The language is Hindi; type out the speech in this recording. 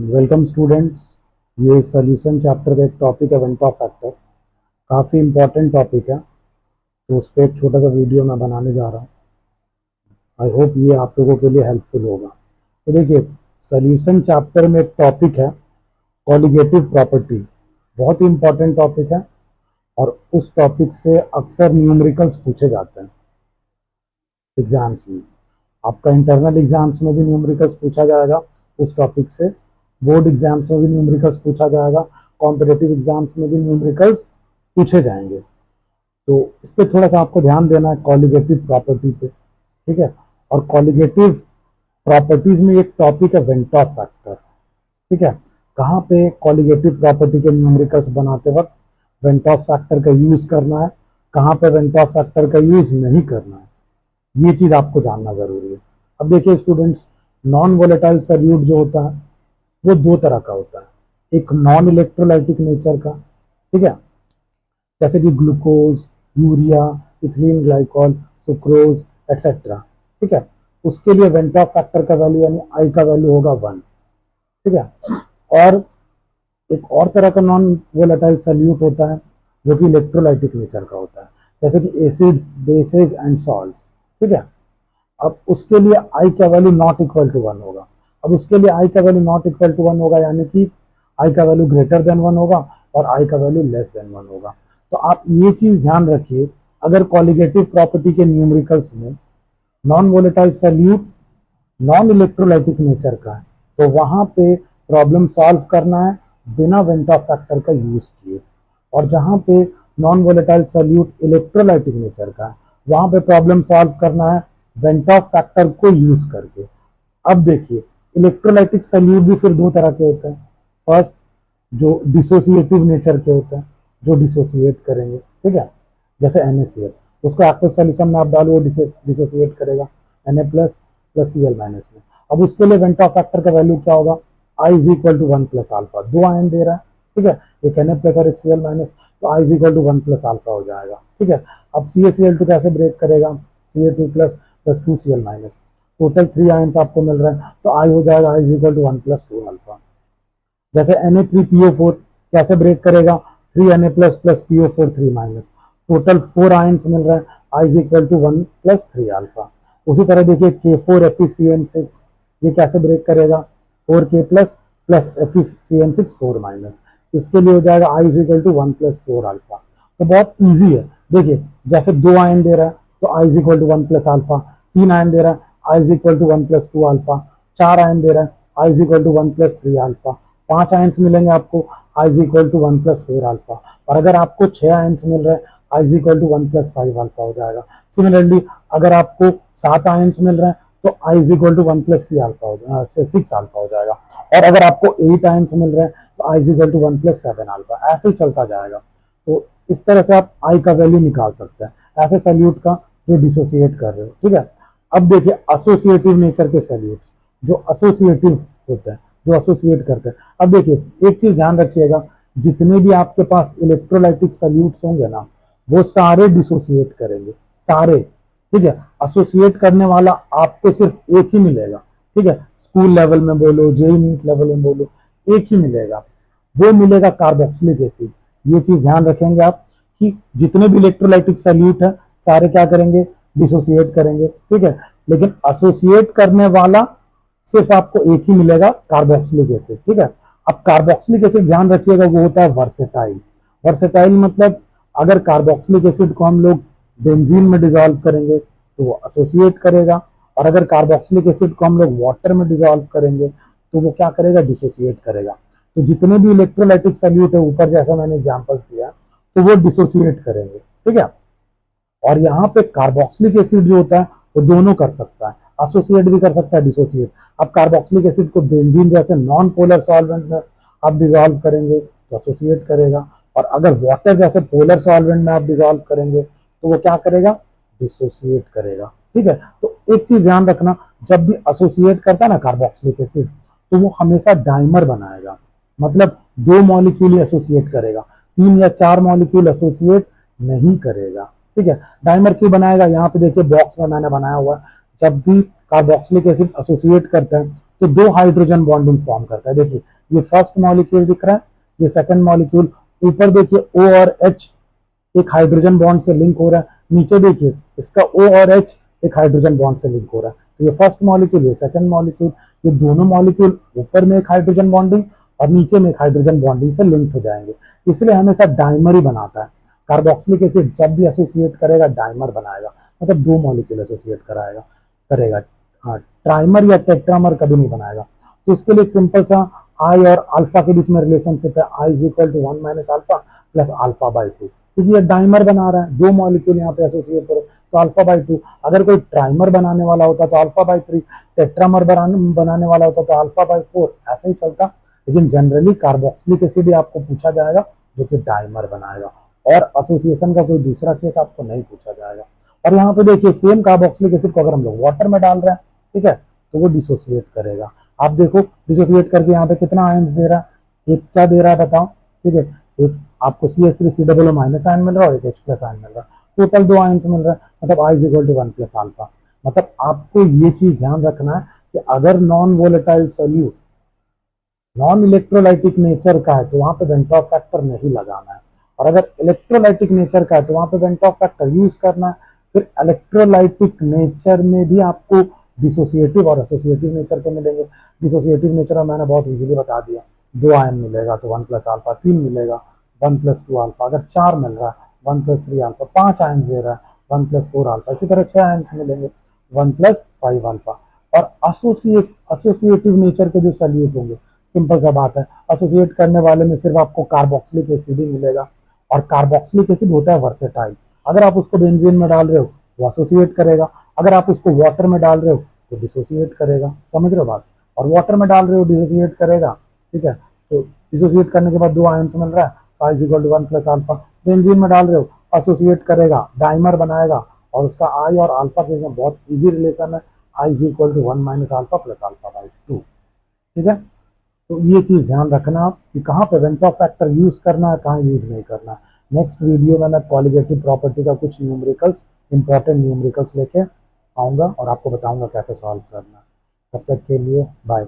Welcome students. ये सोल्यूशन चैप्टर का एक टॉपिक है वेंट ऑफ फैक्टर। काफ़ी इम्पोर्टेंट टॉपिक है, तो उस पर एक छोटा सा वीडियो मैं बनाने जा रहा हूँ। आई होप ये आप लोगों के लिए हेल्पफुल होगा। तो देखिए, सोल्यूशन चैप्टर में एक टॉपिक है कॉलिगेटिव प्रॉपर्टी। बहुत ही इम्पोर्टेंट टॉपिक है और उस टॉपिक से अक्सर न्यूमेरिकल्स पूछे जाते हैं एग्जाम्स में। आपका इंटरनल एग्जाम्स में भी न्यूमेरिकल्स पूछा जाएगा उस टॉपिक से, बोर्ड एग्जाम्स में भी न्यूमेरिकल्स पूछा जाएगा, कॉम्पिटिटिव एग्जाम्स में भी न्यूमेरिकल्स पूछे जाएंगे। तो इस पर थोड़ा सा आपको ध्यान देना है कॉलिगेटिव प्रॉपर्टी पे, ठीक है। और कॉलिगेटिव प्रॉपर्टीज में एक टॉपिक है वेंट ऑफ फैक्टर, ठीक है। कहाँ पे कॉलिगेटिव प्रॉपर्टी के न्यूमेरिकल्स बनाते वक्त वेंट ऑफ फैक्टर का यूज करना है, कहाँ पे वेंट ऑफ फैक्टर का यूज नहीं करना है, ये चीज आपको जानना जरूरी है। अब देखिए स्टूडेंट्स, नॉन वोलेटाइल सॉल्यूट जो होता है वो दो तरह का होता है। एक नॉन इलेक्ट्रोलाइटिक नेचर का, ठीक है, जैसे कि glucose, urea, ethylene glycol, sucrose etcetera, ठीक है। उसके लिए वेंट ऑफ फैक्टर का वैल्यू यानी आई का वैल्यू होगा 1, ठीक है। और एक और तरह का नॉन वोलेटाइल सॉल्यूट होता है जो कि इलेक्ट्रोलाइटिक नेचर का होता है, जैसे कि एसिड्स, बेसेस एंड सॉल्ट्स, ठीक है। अब उसके लिए आई का वैल्यू नॉट इक्वल टू 1 होगा। अब उसके लिए आई का वैल्यू नॉट इक्वल टू 1 होगा, यानी कि आई का वैल्यू ग्रेटर देन 1 होगा और आई का वैल्यू लेस देन 1 होगा। तो आप ये चीज ध्यान रखिए, अगर कॉलिगेटिव प्रॉपर्टी के न्यूमेरिकल्स में non volatile solute non electrolytic nature का है तो वहां पे प्रॉब्लम सॉल्व करना है बिना वेंट ऑफ फैक्टर का यूज किए, और जहां पे non volatile solute electrolytic nature का है वहां पे प्रॉब्लम सॉल्व करना है वेंट ऑफ फैक्टर को यूज करके। अब देखिए, इलेक्ट्रोलाइटिक सॉल्यूट भी फिर दो तरह के होते हैं। फर्स्ट, जो डिसोसिएटिव नेचर के होते हैं, जो डिसोसिएट करेंगे, ठीक है, जैसे NaCl, उसको एक्वस सॉल्यूशन में आप डालो वो डिसोसिएट करेगा Na plus plus Cl minus में। अब उसके लिए वेंट ऑफ फैक्टर का वैल्यू क्या होगा, I is equal to 1 plus alpha, दो आयन दे रहा है, ठीक है, एक Na प्लस और एक Cl माइनस, तो I is equal to 1 plus alpha हो जाएगा, ठीक है। अब CaCl2 कैसे ब्रेक करेगा, Ca2 plus plus 2Cl minus, total 3 ions आपको मिल रहे हैं, तो I हो जाएगा I is equal to 1 plus 2 alpha. जैसे Na3PO4 कैसे ब्रेक करेगा, 3Na plus plus PO4 3 minus, total 4 ions मिल रहे हैं, I is equal to 1 plus 3 alpha. उसी तरह देखिए K4FeCN6 ये कैसे ब्रेक करेगा, 4K plus plus FeCN6 4 minus, इसके लिए हो जाएगा I is equal to 1 plus 4 alpha. तो बहुत ईजी है। देखिए, जैसे 2 आयन दे रहा है तो I is equal to 1 plus alpha, 3 ion दे रहा है I is equal to 1 plus 2 alpha, 4 ion दे रहा है I is equal to 1 plus 3 alpha, 5 ions मिलेंगे आपको I is equal to 1 plus 4 alpha, और अगर आपको 6 आयन्स मिल रहे हैं I is equal to 1 plus 5 alpha हो जाएगा। सिमिलरली अगर आपको 7 आयन्स मिल रहे हैं तो I is equal to 1 plus 6 alpha हो जाएगा, और अगर आपको 8 आयन्स मिल रहे हैं तो I is equal to 1 plus 7 alpha, ऐसे ही चलता जाएगा। तो इस तरह से आप I का वैल्यू निकाल सकते हैं ऐसे सॉल्यूट का जो डिसोसिएट कर रहे हो, ठीक है। अब देखिए एसोसिएटिव नेचर के सॉल्यूट्स जो एसोसिएटिव होते हैं, जो एसोसिएट करते हैं। अब देखिए एक चीज ध्यान रखिएगा, जितने भी आपके पास इलेक्ट्रोलाइटिक सॉल्यूट्स होंगे ना वो सारे डिसोसिएट करेंगे, सारे, ठीक है। एसोसिएट करने वाला आपको सिर्फ एक ही मिलेगा, ठीक है, स्कूल लेवल में बोलो, जेईई नीट लेवल में बोलो, एक ही मिलेगा, वो मिलेगा कार्बोक्सिलिक एसिड। ये चीज ध्यान रखेंगे आप कि जितने भी इलेक्ट्रोलाइटिक सॉल्यूट है सारे क्या करेंगे, डिसोसिएट करेंगे, ठीक है। लेकिन एसोसिएट करने वाला सिर्फ आपको एक ही मिलेगा, कार्बोक्सिलिक एसिड, ठीक है। अब कार्बोक्सिलिक एसिड ध्यान रखिएगा वो होता है वर्सेटाइल। वर्सेटाइल मतलब अगर कार्बोक्सिलिक एसिड को हम लोग बेंजीन में डिसॉल्व करेंगे तो वो एसोसिएट करेगा, और अगर कार्बोक्सिलिक एसिड को हम लोग वाटर में डिसॉल्व करेंगे तो वो क्या करेगा, डिसोसिएट करेगा। तो जितने भी इलेक्ट्रोलाइटिक सॉल्यूट है ऊपर जैसा मैंने एग्जांपल्स दिया तो वो डिसोसिएट करेंगे, ठीक है। और यहाँ पे कार्बोक्सिलिक एसिड जो होता है वो दोनों कर सकता है, एसोसिएट भी कर सकता है, डिसोसिएट। अब कार्बोक्सिलिक एसिड को बेंजीन जैसे नॉन पोलर सॉल्वेंट में आप डिसॉल्व करेंगे तो एसोसिएट करेगा, और अगर वाटर जैसे पोलर सॉल्वेंट में आप डिसॉल्व करेंगे तो वो क्या करेगा, डिसोसिएट करेगा, ठीक है। तो एक चीज ध्यान रखना, जब भी एसोसिएट करता है ना कार्बोक्सिलिक एसिड तो वो हमेशा डाइमर बनाएगा, मतलब 2 मॉलिक्यूल एसोसिएट करेगा, 3 या 4 मॉलिक्यूल एसोसिएट नहीं करेगा, ठीक है। डाइमर क्यों बनाएगा, यहाँ पे देखिए बॉक्स में मैंने बनाया हुआ है, जब भी कार्बोक्सिलिक एसिड एसोसिएट करते हैं तो दो हाइड्रोजन बॉन्डिंग फॉर्म करता है। देखिए ये फर्स्ट मॉलिक्यूल दिख रहा है, ये सेकंड मॉलिक्यूल, ऊपर देखिए O और H एक हाइड्रोजन बॉन्ड से लिंक हो रहा है, नीचे देखिए इसका O और H एक हाइड्रोजन बॉन्ड से लिंक हो रहा है। तो ये फर्स्ट मॉलिक्यूल, ये सेकंड मॉलिक्यूल, ये दोनों मॉलिक्यूल ऊपर में एक हाइड्रोजन बॉन्डिंग और नीचे में एक हाइड्रोजन बॉन्डिंग से लिंक हो जाएंगे, इसलिए हमेशा डाइमर ही बनाता है। कार्बोक्सिलिक एसिड जब भी एसोसिएट करेगा डाइमर बनाएगा, मतलब दो मॉलिक्यूल एसोसिएट कराएगा करेगा। हाँ, ट्राइमर या टेट्रामर कभी नहीं बनाएगा। तो उसके लिए एक सिंपल सा आई और अल्फा के बीच में रिलेशनशिप है, I is equal to 1 minus alpha plus alpha by 2, क्योंकि ये डाइमर बना रहा है, दो मॉलिक्यूल यहाँ पे एसोसिएट करो तो अल्फा बाई 2। अगर कोई ट्राइमर बनाने वाला होता तो अल्फा बाई 3, टेट्रामर बनाने वाला होता तो अल्फा बाई 4, ऐसे ही चलता। लेकिन जनरली कार्बोक्सिलिक एसिड आपको पूछा जाएगा जो कि डाइमर बनाएगा, और एसोसिएशन का कोई दूसरा केस आपको नहीं पूछा जाएगा। और यहाँ पे देखिए सेम कार्बोक्सिलिक एसिड को अगर हम लोग वाटर में डाल रहे हैं, ठीक है, तो वो डिसोसिएट करेगा। आप देखो डिसोसिएट करके यहाँ पे कितना आयंस दे रहा है, एक क्या दे रहा है बताओ, ठीक है, एक आपको CH3COO माइनस आयन मिल रहा है और एक H प्लस आयन मिल रहा है, टोटल दो आयंस मिल रहा है, मतलब I is equal to 1 plus alpha. मतलब आपको ये चीज ध्यान रखना है कि अगर non volatile solute non electrolytic nature का है तो वहां पे वेंट ऑफ फैक्टर नहीं लगाना है, और अगर इलेक्ट्रोलाइटिक नेचर का है तो वहां पे वेंट ऑफ फैक्टर यूज करना है। फिर इलेक्ट्रोलाइटिक नेचर में भी आपको डिसोसिएटिव और एसोसिएटिव नेचर के मिलेंगे। डिसोसिएटिव नेचर मैंने बहुत इजीली बता दिया, दो आयन मिलेगा तो 1 प्लस अल्फा, तीन मिलेगा 1 प्लस 2 अल्फा, अगर चार मिल रहा है 1 प्लस 3 अल्फा, पांच आयन दे रहा है 1 प्लस 4 अल्फा, इसी तरह छह आयन मिलेंगे 1 प्लस 5 अल्फा। और एसोसिएटिव नेचर के जो सल्यूट होंगे, सिंपल सा बात है, एसोसिएट करने वाले में सिर्फ आपको कार्बोक्सिलिक एसिड ही मिलेगा, और कार्बोक्सिलिक एसिड होता है वर्सेटाइल। अगर आप उसको बेंजीन में डाल रहे हो वो एसोसिएट करेगा, अगर आप उसको वाटर में डाल रहे हो तो डिसोसिएट करेगा, समझ रहे हो बात। और वाटर में डाल रहे हो डिसोसिएट करेगा, ठीक है, तो डिसोसिएट करने के बाद दो आयंस मिल रहा है, I is equal to 1 plus alpha. Benzene में डाल रहे हो एसोसिएट करेगा, डाइमर बनाएगा, और उसका आई और अल्फा के बीच में बहुत इजी रिलेशन है, I is equal to 1 minus alpha plus alpha by 2, ठीक है। तो ये चीज़ ध्यान रखना कि कहाँ पे वेंट ऑफ फैक्टर यूज़ करना है, कहाँ यूज़ नहीं करना है। नेक्स्ट वीडियो में मैं कॉलिगेटिव प्रॉपर्टी का कुछ न्यूमेरिकल्स, इंपॉर्टेंट न्यूमेरिकल्स लेके आऊँगा और आपको बताऊँगा कैसे सॉल्व करना है। तब तक के लिए बाय।